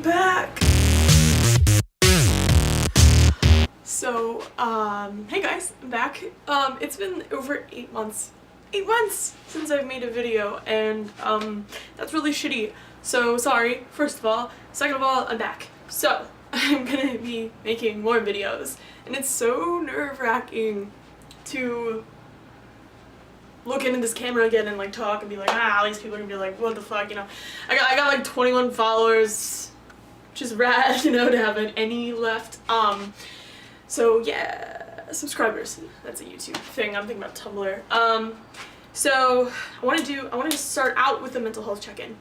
back! So, hey guys, I'm back. It's been over 8 months. 8 months since I've made a video, and, that's really shitty. So, sorry, first of all. Second of all, I'm back. So, I'm gonna be making more videos, and it's so nerve-wracking to look into this camera again and like talk and be like, all these people are gonna be like, what the fuck, you know. I got like 21 followers, which is rad, you know, to have any left. So yeah, subscribers. That's a YouTube thing. I'm thinking about Tumblr. So I wanted to start out with a mental health check-in.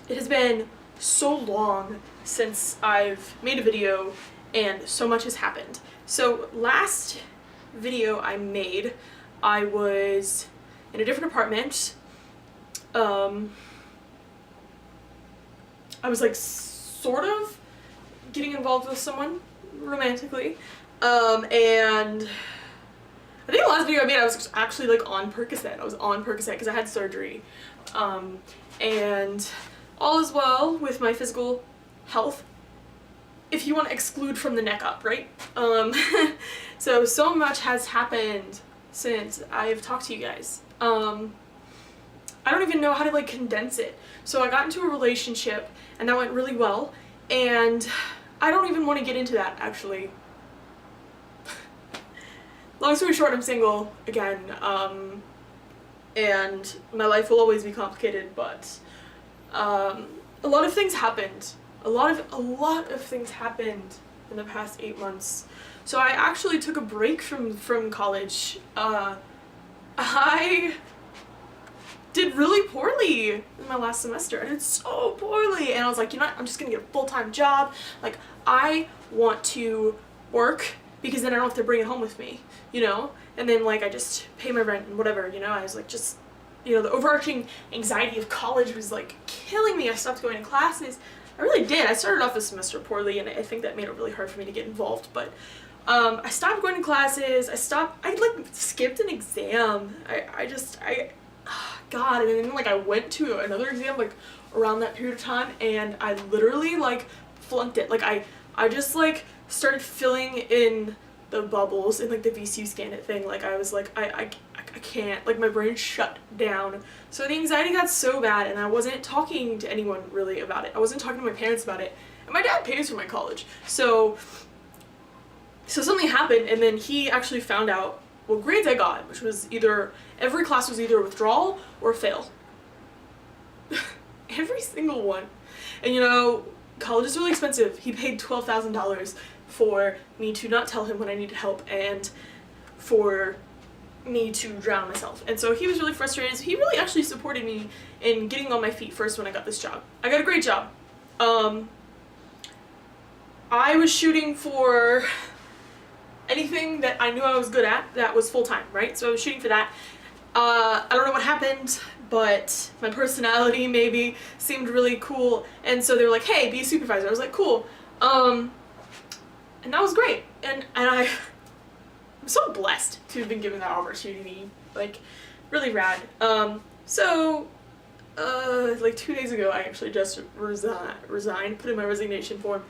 It has been so long since I've made a video and so much has happened. So last video I made, I was in a different apartment. I was like sort of getting involved with someone romantically, and I think the last video I made I was actually like on Percocet. I was on Percocet because I had surgery, and all is well with my physical health, if you want to exclude from the neck up, right? So much has happened since I've talked to you guys. I don't even know how to like condense it. So I got into a relationship and that went really well, and I don't even want to get into that actually. Long story short, I'm single again, and my life will always be complicated, but a lot of things happened. A lot of things happened in the past 8 months. So I actually took a break from college. I did really poorly in my last semester. I did so poorly, and I was like, you know what, I'm just gonna get a full-time job. Like, I want to work because then I don't have to bring it home with me, you know? And then like I just pay my rent and whatever, you know? I was like, just, you know, the overarching anxiety of college was like killing me. I stopped going to classes. I really did. I started off the semester poorly, and I think that made it really hard for me to get involved, but I stopped going to classes. I like skipped an exam. God, and then like I went to another exam like around that period of time, and I literally like flunked it. Like I just like started filling in the bubbles in like the VCU scan it thing. Like I was like, I can't, like my brain shut down. So the anxiety got so bad, and I wasn't talking to anyone really about it. I wasn't talking to my parents about it, and my dad pays for my college. So something happened, and then he actually found out what grades I got, which was either, every class was either a withdrawal or a fail. Every single one. And you know, college is really expensive. He paid $12,000 for me to not tell him when I needed help and for me to drown myself. And so he was really frustrated. So he really actually supported me in getting on my feet first when I got this job. I got a great job. I was shooting for anything that I knew I was good at that was full-time, right? So I was shooting for that. I don't know what happened, but my personality maybe seemed really cool, and so they were like, hey, be a supervisor. I was like, cool. And that was great, and I'm so blessed to have been given that opportunity, like, really rad. Like 2 days ago, I actually just resigned, put in my resignation form,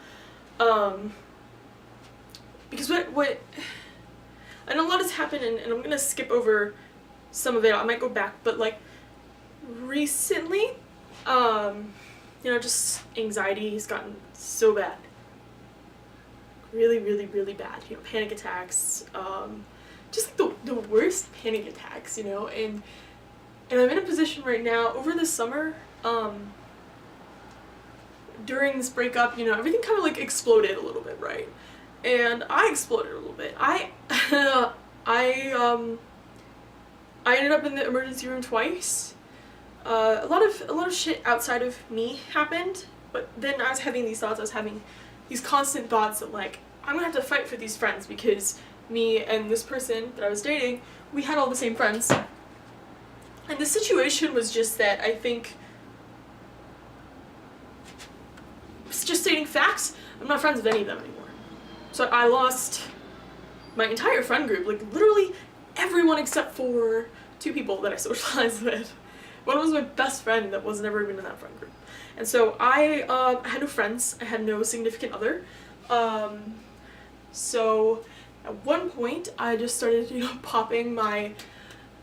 because what, and a lot has happened, and I'm gonna skip over some of it. I might go back, but like recently, you know, just anxiety has gotten so bad, really bad, you know, panic attacks, just like the worst panic attacks, you know, and I'm in a position right now over the summer, during this breakup, you know, everything kind of like exploded a little bit, right? And I exploded a little bit. I ended up in the emergency room twice. A lot of shit outside of me happened, but then I was having these thoughts. I was having these constant thoughts that like, I'm gonna have to fight for these friends because me and this person that I was dating, we had all the same friends. And the situation was just that I think, just stating facts, I'm not friends with any of them anymore. So I lost my entire friend group, like literally everyone except for 2 people that I socialized with. One was my best friend that was never even in that friend group. And so I had no friends, I had no significant other. So at one point I just started, you know, popping my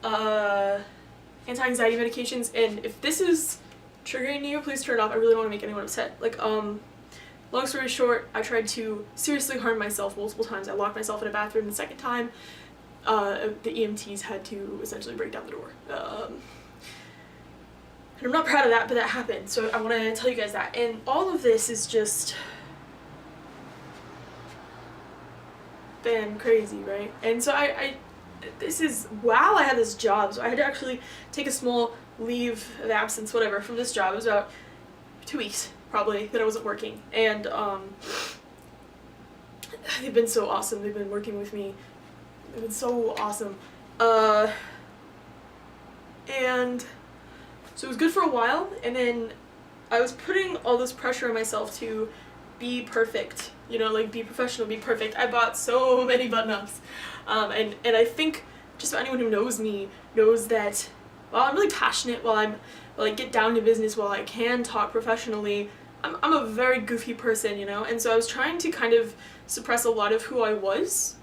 anti-anxiety medications, and if this is triggering you, please turn it off. I really don't want to make anyone upset. Like, long story short, I tried to seriously harm myself multiple times. I locked myself in a bathroom the second time. The EMTs had to essentially break down the door. And I'm not proud of that, but that happened, so I want to tell you guys that. And all of this is just been crazy, right? And so this is, while I had this job, so I had to actually take a small leave of absence, whatever, from this job. It was about 2 weeks, probably, that I wasn't working. And they've been so awesome. They've been working with me. They've been so awesome. And so it was good for a while, and then I was putting all this pressure on myself to be perfect, you know, like be professional, be perfect. I bought so many button-ups, and I think just about anyone who knows me knows that while I'm really passionate, while I get down to business, while I can talk professionally, I'm a very goofy person, you know, and so I was trying to kind of suppress a lot of who I was,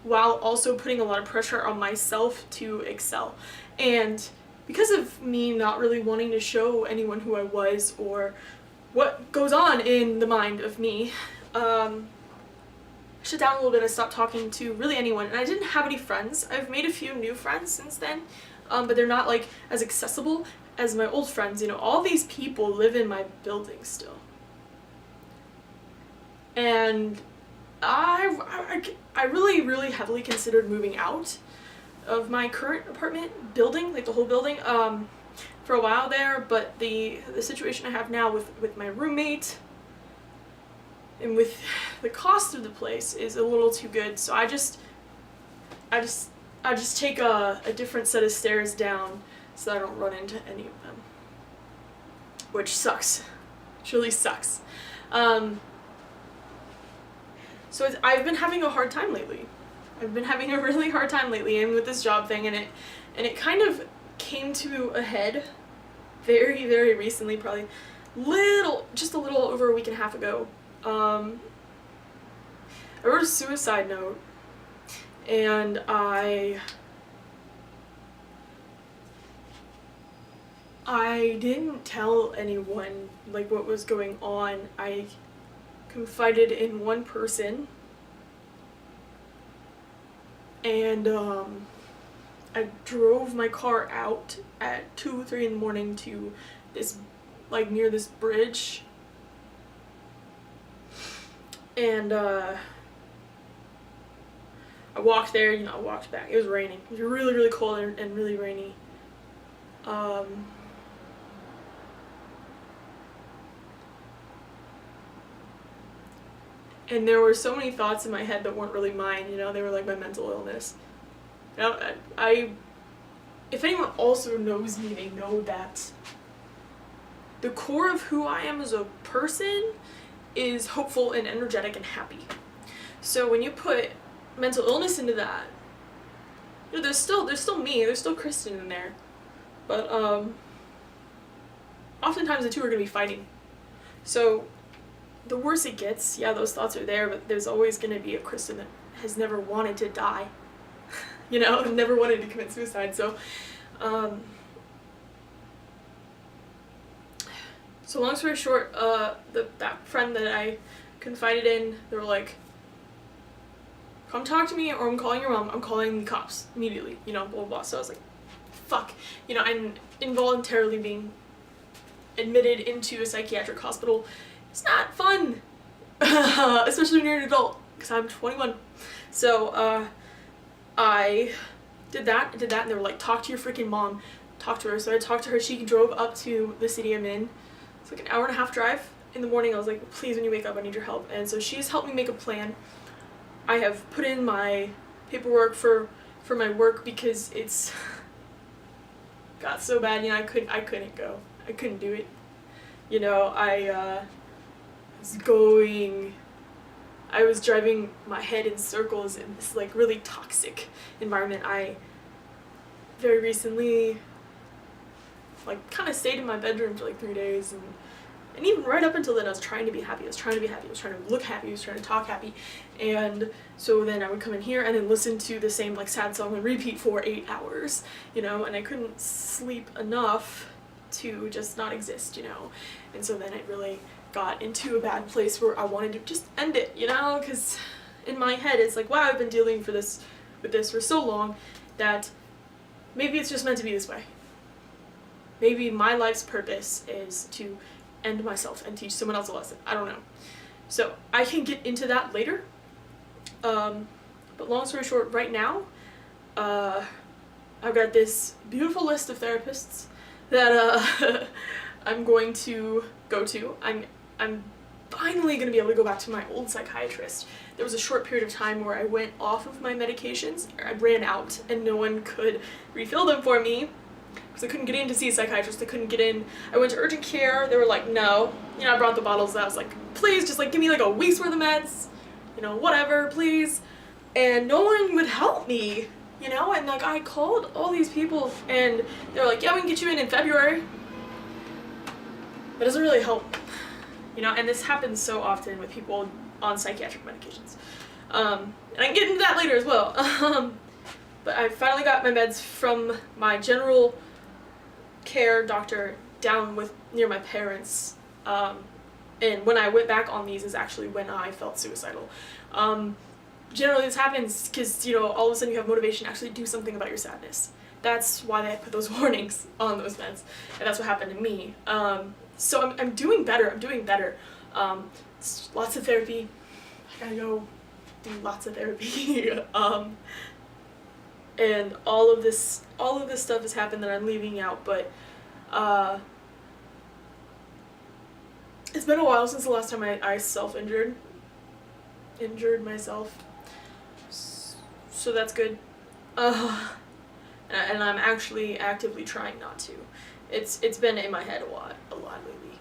while also putting a lot of pressure on myself to excel. And because of me not really wanting to show anyone who I was or what goes on in the mind of me, I shut down a little bit. I stopped talking to really anyone, and I didn't have any friends. I've made a few new friends since then, but they're not like as accessible as my old friends. You know, all these people live in my building still, and I really heavily considered moving out of my current apartment building, like the whole building, for a while there, but the situation I have now with my roommate and with the cost of the place is a little too good, so I just take a different set of stairs down so that I don't run into any of them, which sucks. It truly sucks. So I've been having a hard time lately. I've been having a really hard time lately, and with this job thing, and it kind of came to a head very recently, probably just a little over a week and a half ago. I wrote a suicide note, and I didn't tell anyone like what was going on. I confided in one person, and I drove my car out at 2 or 3 in the morning to this, like, near this bridge, and I walked there, you know, I walked back. It was raining. It was really cold and really rainy. And there were so many thoughts in my head that weren't really mine, you know, they were like my mental illness. You know, if anyone also knows me, they know that the core of who I am as a person is hopeful and energetic and happy. So when you put mental illness into that, you know, there's still me, there's still Kristen in there, but oftentimes the two are going to be fighting. So the worse it gets, yeah, those thoughts are there, but there's always going to be a Kristen that has never wanted to die, you know, never wanted to commit suicide. So so long story short, that friend that I confided in, they were like, come talk to me or I'm calling your mom, I'm calling the cops immediately, you know, blah blah blah. So I was like, fuck, you know, I'm involuntarily being admitted into a psychiatric hospital. It's not fun, especially when you're an adult, because I'm 21. So I did that, and they were like, talk to your freaking mom, talk to her. So I talked to her. She drove up to the city I'm in. It's like an hour-and-a-half drive. In the morning I was like, please, when you wake up, I need your help. And so she's helped me make a plan. I have put in my paperwork for my work because it's got so bad, you know, I couldn't go. I couldn't do it. You know, I was driving my head in circles in this like really toxic environment. I very recently like kind of stayed in my bedroom for like 3 days, and even right up until then I was trying to be happy, I was trying to be happy, I was trying to look happy, I was trying to talk happy, and so then I would come in here and then listen to the same like sad song and repeat for 8 hours, you know, and I couldn't sleep enough to just not exist, you know, and so then it really got into a bad place where I wanted to just end it, you know, because in my head it's like, wow, I've been dealing with this for so long that maybe it's just meant to be this way. Maybe my life's purpose is to end myself and teach someone else a lesson. I don't know. So I can get into that later. But long story short, right now, I've got this beautiful list of therapists that I'm going to go to. I'm finally going to be able to go back to my old psychiatrist. There was a short period of time where I went off of my medications, or I ran out, and no one could refill them for me because I couldn't get in to see a psychiatrist. I couldn't get in. I went to urgent care. They were like, no. You know, I brought the bottles. I was like, please, just like give me like a week's worth of meds. You know, whatever, please. And no one would help me. You know, and like I called all these people, and they were like, yeah, we can get you in February. That doesn't really help. You know, and this happens so often with people on psychiatric medications. And I can get into that later as well. But I finally got my meds from my general care doctor down near my parents. And when I went back on these is actually when I felt suicidal. Generally this happens because, you know, all of a sudden you have motivation to actually do something about your sadness. That's why they put those warnings on those meds. And that's what happened to me. So I'm doing better. Lots of therapy. I gotta go do lots of therapy. And all of this stuff has happened that I'm leaving out, but it's been a while since the last time I injured myself. So that's good. And I'm actually actively trying not to. It's been in my head a lot lately,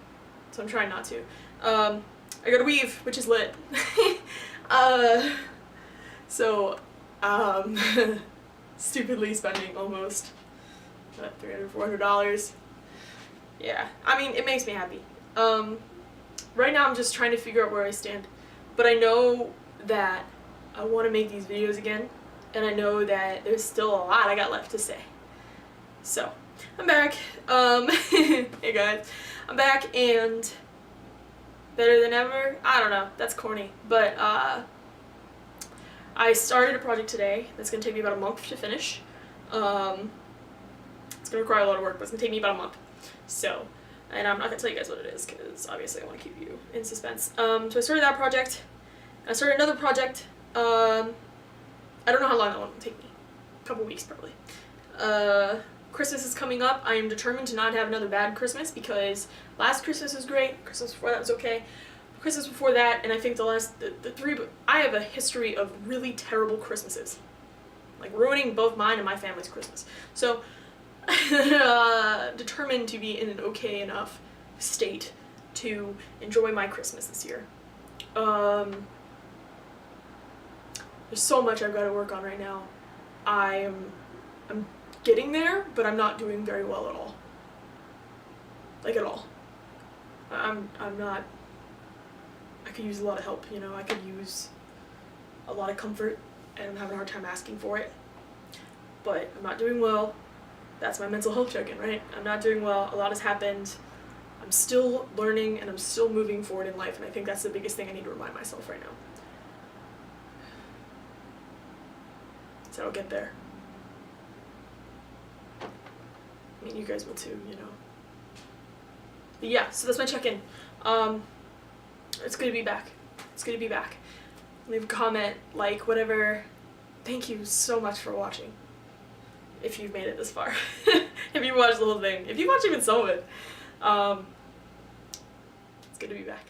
so I'm trying not to. I go to Weave, which is lit. Stupidly spending almost $300, $400. Yeah, I mean, it makes me happy. Right now I'm just trying to figure out where I stand, but I know that I want to make these videos again, and I know that there's still a lot I got left to say. So I'm back. Hey guys, I'm back and better than ever. I don't know, that's corny, but I started a project today that's gonna take me about a month to finish. It's gonna require a lot of work, but it's gonna take me about a month. So, and I'm not gonna tell you guys what it is because obviously I want to keep you in suspense. So I started that project. I started another project. I don't know how long that one will take me. A couple weeks probably. Christmas is coming up. I am determined to not have another bad Christmas because last Christmas was great. Christmas before that was okay. Christmas before that, and I think the three, I have a history of really terrible Christmases. Like ruining both mine and my family's Christmas. So, determined to be in an okay enough state to enjoy my Christmas this year. There's so much I've got to work on right now. I'm getting there, but I'm not doing very well at all. Like at all. I'm not. I could use a lot of help, you know. I could use a lot of comfort, and I'm having a hard time asking for it. But I'm not doing well. That's my mental health check-in, right? I'm not doing well. A lot has happened. I'm still learning, and I'm still moving forward in life, and I think that's the biggest thing I need to remind myself right now. So I'll get there. I mean, you guys will too, you know. But yeah, so that's my check-in. It's good to be back. It's good to be back. Leave a comment, like, whatever. Thank you so much for watching. If you've made it this far. If you watched the whole thing. If you watched even some of it. It's good to be back.